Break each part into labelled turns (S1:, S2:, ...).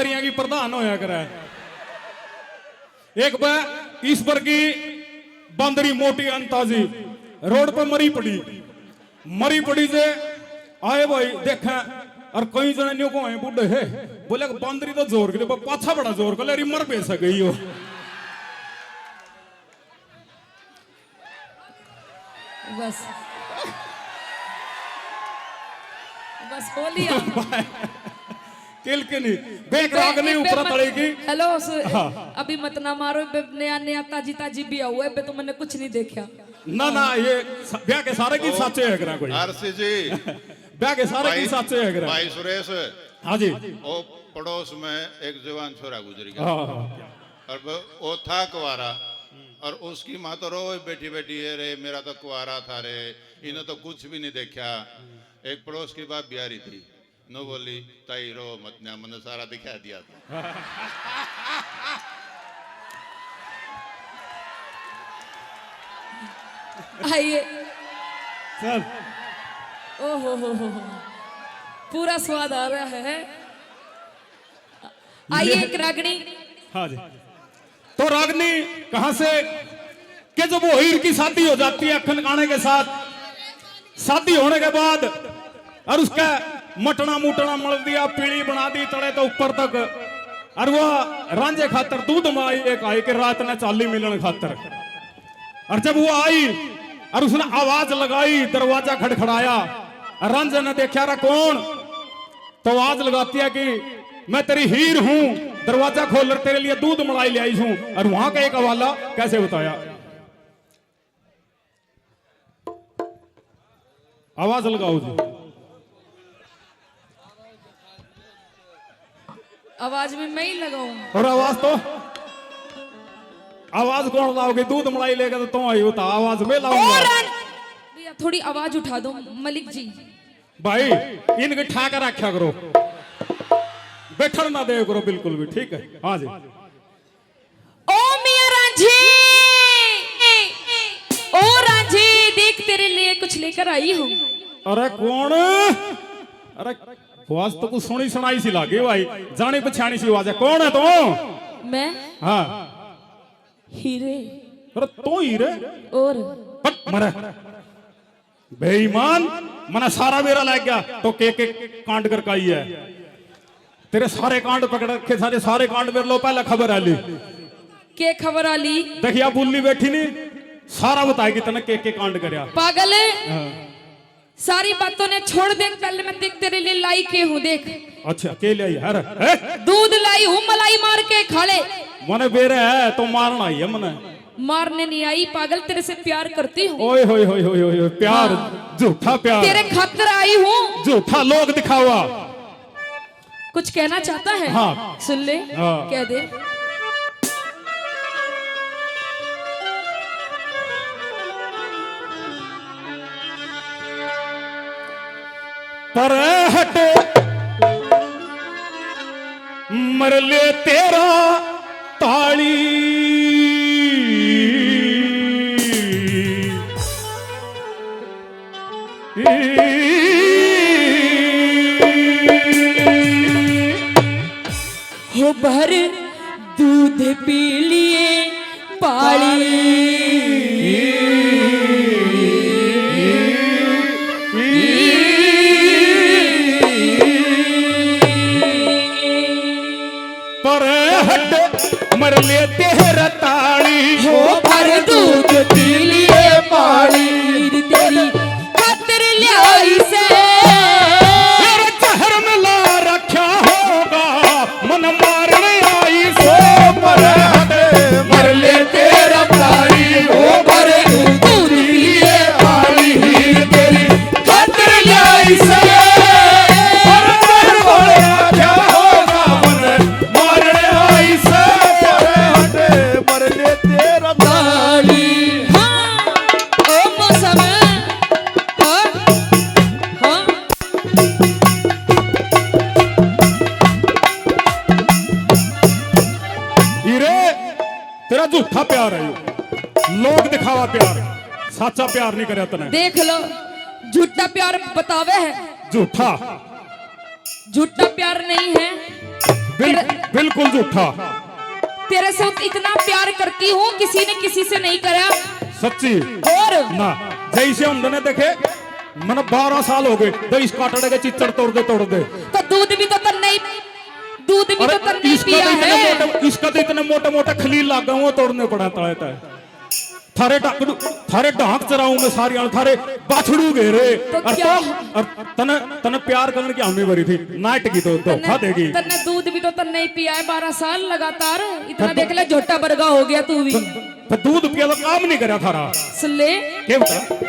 S1: बांदरिया की प्रधान होया करे। एक बार ईश्वर की बांदरी मोटी अंताजी रोड पर मरी पड़ी से आए भाई देखा और कई जने न्यू को बुढ़े है बोले बांदरी तो जोर के पाछा बड़ा जोर कर ले मर बेच गई हो।
S2: बस बस हो लिया
S1: किल के नहीं बेक राग नहीं ऊपर तड़ेगी।
S2: हेलो अभी मत ना मारो नया नया ताजी ताजी भी हुआ है तो मैंने कुछ नहीं देखा
S1: ना ये ब्याह के सारे की सच्चे है करा कोई
S3: आरसी जी
S1: ब्याह के सारे की सच्चे है करा
S3: भाई सुरेश।
S1: हाँ जी
S3: वो पड़ोस में एक जवान छोरा गुजर गया और वो था कुंवारा और उसकी माँ तो रो बैठी बैठी है रे मेरा तो कुंवारा था रे इन्हें तो कुछ भी नहीं देखा। एक पड़ोस की बात बिहारी थी नो बोली ताई रो मत ना मैंने सारा दिखा दिया था।
S2: आइए
S1: सर
S2: ओहो हो पूरा स्वाद आ रहा है। आइए एक रागनी।
S1: हाँ जी तो रागनी कहां से कि जब वो हीर की शादी हो जाती है अखन खाने के साथ शादी होने के बाद और उसका मटना मुटना मल दिया पीली बना दी तड़े तो ऊपर तक और वो रांझे खातर दूध माई एक आई कि रात ने चाली मिलन खातर। और जब वो आई और उसने आवाज लगाई दरवाजा खड़खड़ाया और रांझे ने देखा रहा कौन तो आवाज लगाती है कि मैं तेरी हीर हूं दरवाजा खोल तेरे लिए दूध मलाई ले आई हूं। और वहां का एक हवाला कैसे बताया आवाज लगाओ जी।
S2: आवाज में मैं ही लगाऊं
S1: और आवाज कौन लाओगे दूध मलाई लेगा तो तुम आई होता आवाज में लाऊंगा।
S2: थोड़ी आवाज उठा दो मलिक जी।
S1: भाई इनके ठाक रखा करो बैठन ना दे करो बिल्कुल भी ठीक है। हाँ जी
S2: ओ मियां रांझी ओ रांझी देख तेरे लिए कुछ लेकर आई हूँ।
S1: अरे कौन अरे आवाज तो कुछ सुनी सुनाई सी लागे भाई जानी पछानी सी आवाज है कौन है तू?
S2: मैं
S1: हाँ
S2: हीरे।
S1: अरे तो हीरे
S2: और
S1: मरे बेईमान मना सारा मेरा लग गया तो के कांड कर काई है तेरे सारे कांड पकड़ रखे सारे कांड मेरे लो पहले खबर आली
S2: के खबर आली
S1: देखिए आप बुल्ली बैठी नहीं सारा बताएगी तने के कांड करया
S2: पागल है। सारी बातों ने छोड़ दे पहले मैं देख तेरे लिए लाई के हूँ देख।
S1: अच्छा के ले हर
S2: दूध लाई हूँ मलाई मार के खाले
S1: मने बेरे है तो मारना ही है मने
S2: मारने नहीं आई पागल तेरे से प्यार करती हूँ।
S1: ओए होए होए होए होए प्यार झूठा प्यार
S2: तेरे खातिर आई हूँ
S1: झूठा लोग दिखावा
S2: कुछ कहना चाहता है।
S1: हाँ।
S2: सुन ले
S1: हाँ।
S2: कह दे
S1: पर हटे मर ले तेरा ताली
S2: हो भर दूध पी लिए पाली
S1: पर हट मर ले तेरा ताली
S2: हो भर दूध पी लिए पाली तेरी खातिर लाई से
S1: जहर में ला रखा होगा मन मारने आई सो पर हट मर ले तेरा ताली
S2: हो भर दूध पी लिए
S1: ताली हीर तेरी खातिर लाई से तेरा झूठा प्यार है लोग दिखावा प्यार सच्चा प्यार नहीं करे तने
S2: देख लो झूठा प्यार बतावे है
S1: झूठा
S2: झूठा प्यार नहीं है
S1: बिल्कुल झूठा।
S2: तेरे से इतना प्यार करती हूँ, किसी ने किसी से नहीं करा।
S1: सच्ची
S2: और
S1: ना जैसे हमने देखे मन 12 साल हो गए तो इसका काटड़े के चिच्चड़ तोड़ दे
S2: तो दूध भी तो तन्ने पिया है।
S1: इसका तो इतने मोटे मोटे खलील लागा वो तोड़ने पड़ा था। थारे ढाक चराऊ में सारी थारे बाछड़ू घेरे और तने प्यार करने की हमी भरी थी नाइट की तो खा देगी।
S2: तन्ने दूध भी तो तन्ने पिया है 12 साल लगातार, इतना देख ले झोटा बरगा हो गया तू भी।
S1: तो दूध पिया तो काम नहीं करा थारा।
S2: सुन ले
S1: क्या बता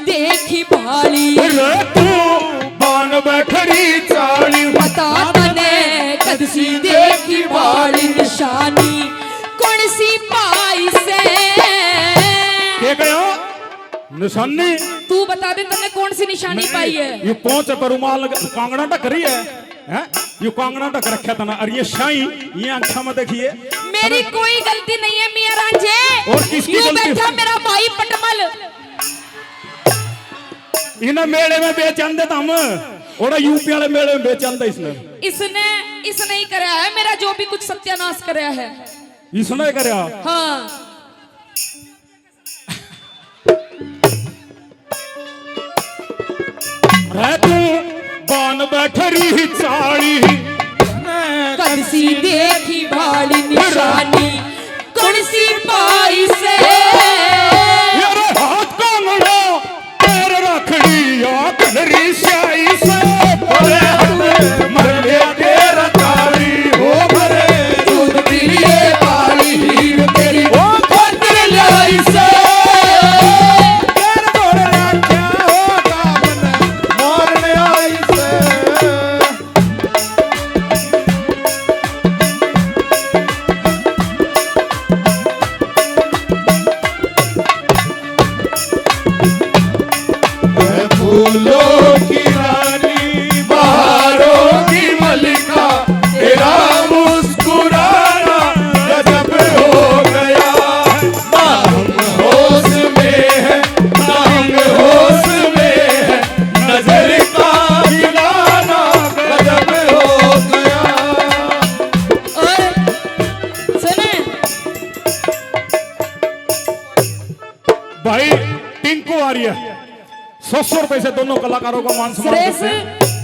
S2: देखी भाली
S1: तू बान बैठरी चाली
S2: बता तने कदसी देखी भाली निशानी कौन सी पाई से
S1: क्या गया निशानी
S2: तू बता दे तने कौन सी निशानी पाई है।
S1: ये पहुंच पर रुमाल कांगड़ा ढक रही है ये कांगड़ा ढक रखा था ना और ये शाही ये आंखा में देखिए
S2: मेरी कोई गलती नहीं है मियां रांझे।
S1: और किसकी गलती?
S2: बैठा मेरा भाई पटमल
S1: इन्हें मेले में बेचन दे हम और यूपी वाले मेले में बेचन दे
S2: इसने ही कराया है मेरा जो भी कुछ सत्यानाश कराया है
S1: इसने कराया।
S2: हाँ
S1: रह तू बान बैठरी चाली
S2: कदसी देखी भाली निशानी कौन सी पाई से
S1: यार हाथ कांगड़ा पैर रखड़ी या कलरी शाही से मर गया तेरा तारी हो भरे
S2: दूध पी लिए पाली हीर तेरी
S1: ओ खतर लाई से तेरे तोड़ना क्या होगा मन मारने आई से फूलों की रानी बहारों की मलिका तेरा मुस्कुराना गजब हो गया ना हम होश में है ना हम होश में है नजर का गिराना गजब हो गया।
S2: और सुने
S1: भाई टिंकू आ रही है 100 रुपए से दोनों कलाकारों का मान सम्मान करते हैं।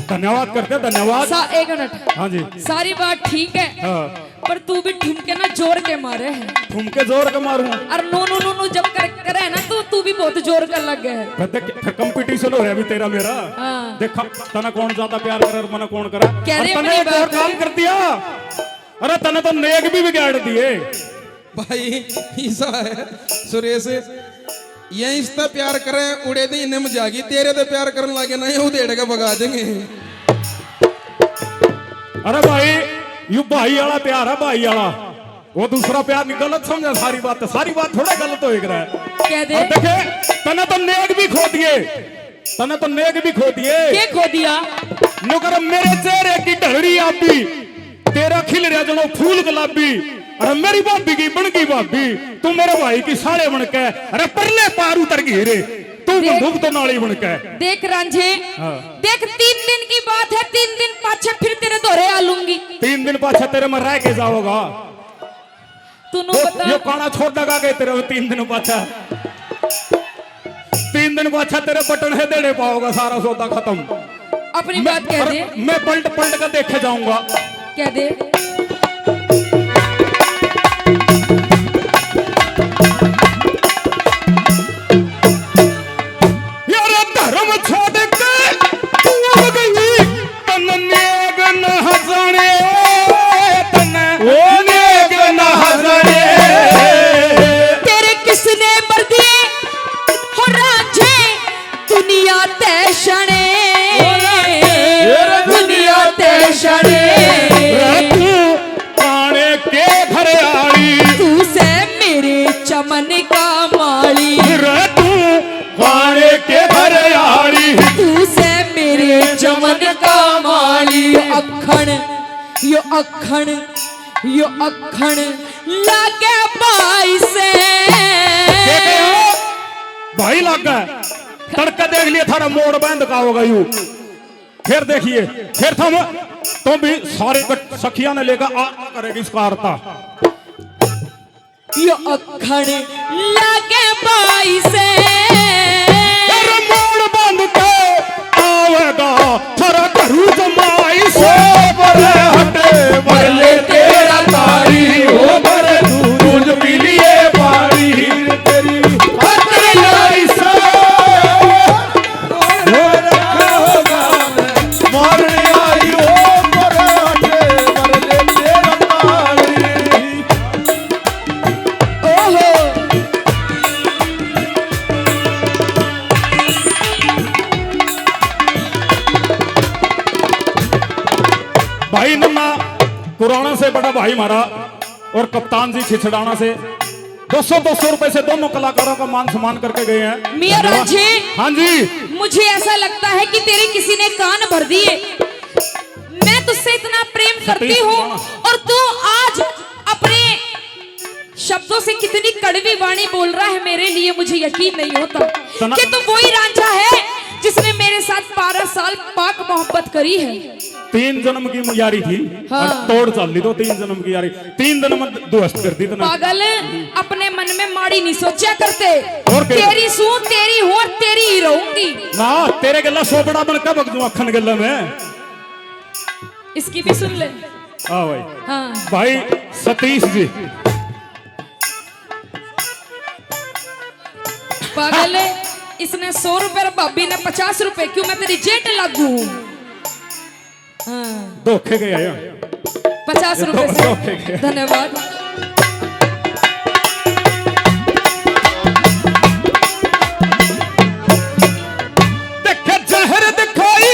S1: धन्यवाद करते हैं धन्यवाद।
S2: एक मिनट
S1: हाँ जी
S2: सारी बात ठीक है
S1: हाँ।
S2: पर तू भी ठुमके ना जोर के मारे है
S1: ठुमके जोर के मारूं
S2: और नो नो नो नो जब करे है ना तो तू भी बहुत जोर कर लग गया है।
S1: फिर कंपटीशन हो रहा है अभी तेरा मेरा।
S2: हाँ।
S1: देखा तना कौन ज्यादा प्यार करे और मना कौन करा।
S2: कह रहे
S1: तने
S2: अपनी
S1: एक और
S2: बात
S1: काम कर दिया अरे तने तो नेक भी बिगाड़ दिए
S4: भाई ऐसा है सुरेश ये इसका प्यार करे उड़े दी इन्हें मजागी तेरे तो प्यार करने लगे ना ये उधेड़ के भगा देंगे।
S1: अरे भाई यू भाई वाला प्यार है भाई वाला वो दूसरा प्यार नहीं गलत समझा सारी बात थोड़ा गलत हो रहा है।
S2: कह दे
S1: देखे तने तो नेक भी खो दिए
S2: क्या खो दिया
S1: नुकर मेरे चेहरे की ढलड़ी आपी तेरा खिल रहा जनो फूल गुलाबी अरे मेरी भाभी की बन गई भाभी तू मेरे भाई की साड़े बन के अरे परले पार उतर घेरे तू बंदूक तो नाली बन के
S2: देख रांझे
S1: हाँ।
S2: देख 3 दिन की बात है 3 दिन पाछे फिर तेरे दोहरे आ लूंगी
S1: 3 दिन पाछा तेरे में रह के जाओगा
S2: तू बता
S1: ये काना छोड़ लगा के तेरे 3 दिन पाछा 3 दिन पाछा तेरे बटन है देने पाओगा सारा सौदा खत्म।
S2: अपनी बात कह दे
S1: मैं पलट कर देखे जाऊंगा
S2: कह दे
S1: यार धर्म छोड़ के तू अब गई तन नेग न हसने तने ओ नेग न हसने
S2: तेरे किसने बर दिए शणे दुनिया ते शणे
S1: तू काने के घर आली
S2: तू से मेरे चमन का माली
S1: तू काने के घर आली
S2: तू से मेरे चमन का माली यो अखण लागे भाई से
S1: भाई लग गए तड़का देख लिए थारा मोड़ बंद का होगा यू फिर देखिए फिर तुम भी सारे सखिया ने लेकर आ करेगी इसका अर्था
S2: यो अखण लागे भाई से
S1: मोड़ बंद के आवेगा थारा घरू जमाई से बरे हटे बरले तेरा तारी हो बरे दूध पी लिए पारी तेरी हटे लाई से हो रखा होगा मारने आई हो बरे हटे बरले तेरा तारी
S2: ओहो
S1: भाई नन्ना पुराना से बड़ा भाई हमारा और कप्तान जी छिछड़ाना से 200 रुपए से दोनों कलाकारों का मान सम्मान करके गए हैं
S2: मियां रांझे
S1: हाँ जी
S2: मुझे ऐसा लगता है कि तेरे किसी ने कान भर दिए मैं तुझसे इतना प्रेम करती हूँ और तू आज अपने शब्दों से कितनी कड़वी वाणी बोल रहा है मेरे लिए मुझे यकीन नहीं होता कि तू वही रांझा है जिसने मेरे साथ 12 साल पाक मोहब्बत करी है
S1: 3 जन्म की यारी थी
S2: हाँ।
S1: और तोड़ चल दी तो 3 जन्म की यारी 3 जन्म दोस्त कर दी तो
S2: पागल अपने मन में माड़ी नहीं सोचा करते
S1: और
S2: तेरी सू तेरी हूँ और तेरी ही रहूंगी
S1: ना तेरे गला सोपड़ा बन कब बग दूं अखन गला में
S2: इसकी भी सुन ले
S1: हाँ भाई
S2: हाँ
S1: भाई सतीश जी
S2: पागल इसने 100 रुपए और भाभी ने 50 रुपए क्यों मैं तेरी जेठ लागू हूँ हाँ
S1: धोखे गए
S2: 50 रुपए
S1: धोखे
S2: से
S1: गए
S2: धन्यवाद
S1: देखे जहर दिखाई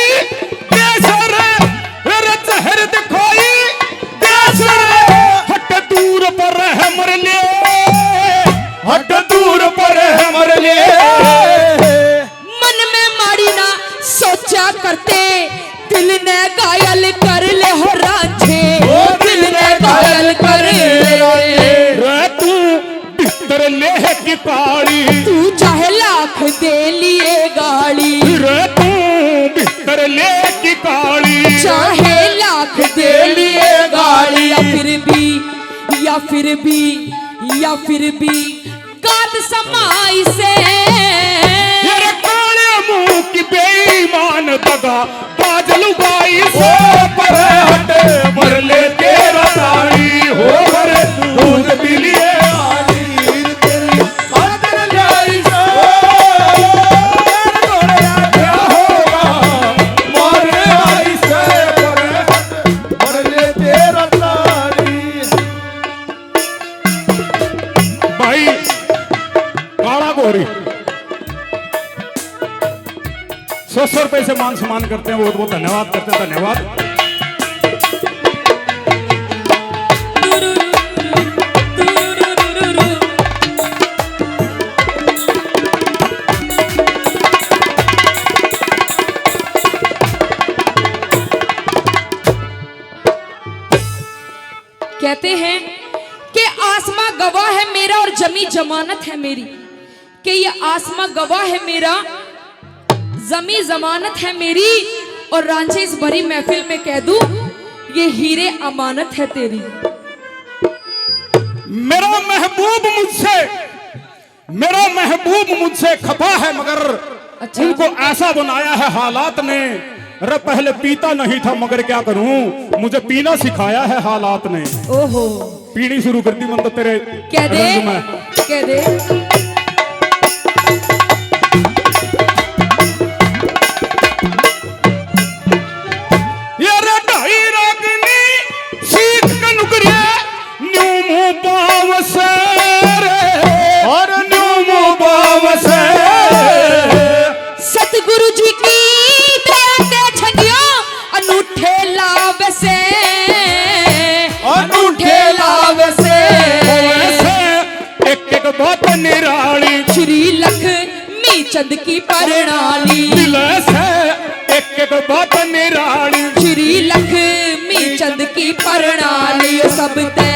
S1: देसर रे जहर दिखाई देसर हट दूर पर है मर ले हट दूर पर है मर ले
S2: मन में माड़ी ना सोचा करते दिल ने घायल कर ले हो रांझे दिल ने घायल कर ले
S1: रे तू बिस्तर ले की काली
S2: तू चाहे लाख दे लिए गाली
S1: रे तू बिस्तर ले की काली
S2: चाहे लाख दे लिए गाली या फिर भी काद समाई से
S1: तेरे काले मुंह की बेईमान दगा बाजलू बाई से पर हटे मर ले तेरा ताड़ी हो भरे दूध पी लिए आली तेरी कादर लाई से क्या होगा मर आई से पर हटे मर ले तेरा ताड़ी भाई काला गोरी 100 रुपए से मान सम्मान करते हैं बहुत बहुत धन्यवाद करते हैं धन्यवाद
S2: कहते हैं कि आसमां गवाह है मेरा और जमी जमानत है मेरी कि ये आसमां गवाह है मेरा जमी जमानत है मेरी और रांझे इस भरी महफिल में कह दूं ये हीरे अमानत है तेरी
S1: मेरा महबूब मुझसे खफा है मगर
S2: अच्छा।
S1: उनको ऐसा बनाया है हालात ने अरे पहले पीता नहीं था मगर क्या करूं मुझे पीना सिखाया है हालात ने
S2: ओहो
S1: पीनी शुरू कर दी मन तो तेरे
S2: कह दे
S1: रंग में।
S2: कह दे
S1: ये रे ढाई रागनी सीख के नुकरिया न्यू मुंह पावस रे और न्यू मुंह पावस
S2: सतगुरु जी की चंद की प्रणाली
S1: दिल से एक एक बात निराली
S2: श्री लक्ष्मी चंद की प्रणाली सब ते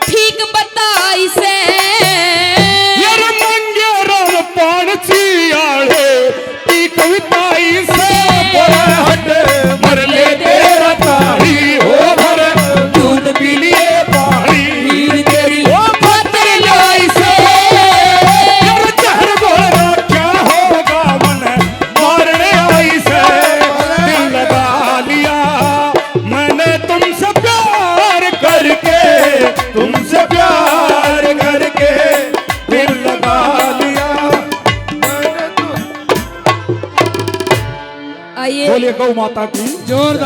S2: ठीक बताई से
S1: यार मंगे रंग पान चियाले की कविताई से बोले हटे मर ले तेरा तारी हो भर दूध पी लिए पानी
S2: हीर तेरी
S1: ओ खातिर लाई से यार जहर बोलना क्या होगा मन मारने आई से दिल लगा लिया मैंने तुमसे प्यार करके तुमसे प्यार करके दिल लगा लिया मैंने
S2: आइए
S1: बोलिए गौ माता की
S4: जोरदार